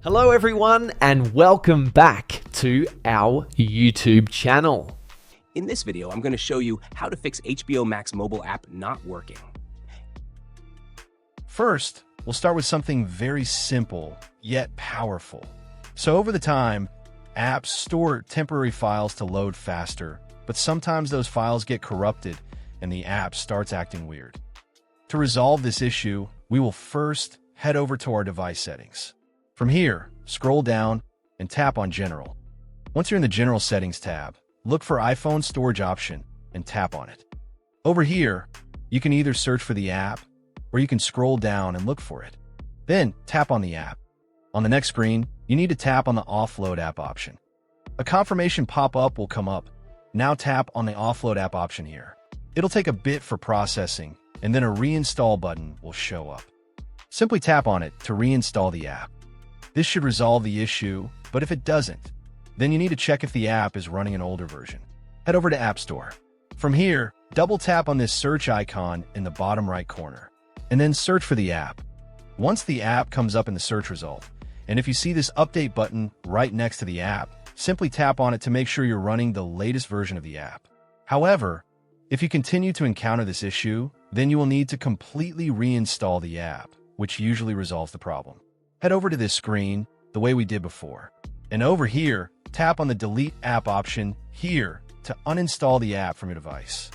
Hello everyone and welcome back to our YouTube channel. In this video, I'm going to show you how to fix HBO Max mobile app not working. First, we'll start with something very simple, yet powerful. So over the time, apps store temporary files to load faster, but sometimes those files get corrupted and the app starts acting weird. To resolve this issue, we will first head over to our device settings. From here, scroll down and tap on General. Once you're in the General Settings tab, look for iPhone Storage option and tap on it. Over here, you can either search for the app or you can scroll down and look for it. Then tap on the app. On the next screen, you need to tap on the Offload app option. A confirmation pop-up will come up. Now tap on the Offload app option here. It'll take a bit for processing, and then a reinstall button will show up. Simply tap on it to reinstall the app. This should resolve the issue, but if it doesn't, then you need to check if the app is running an older version. Head over to App Store. From here, double tap on this search icon in the bottom right corner, and then search for the app. Once the app comes up in the search result, and if you see this update button right next to the app, simply tap on it to make sure you're running the latest version of the app. However, if you continue to encounter this issue, then you will need to completely reinstall the app, which usually resolves the problem. Head over to this screen the way we did before. And over here, tap on the Delete App option here to uninstall the app from your device.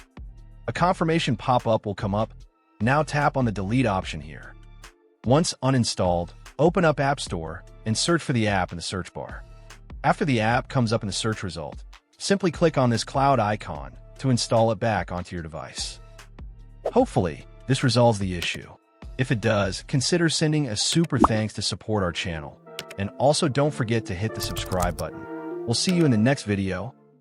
A confirmation pop-up will come up. Now tap on the Delete option here. Once uninstalled, open up App Store and search for the app in the search bar. After the app comes up in the search result, simply click on this cloud icon to install it back onto your device. Hopefully, this resolves the issue. If it does, consider sending a super thanks to support our channel. And also don't forget to hit the subscribe button. We'll see you in the next video.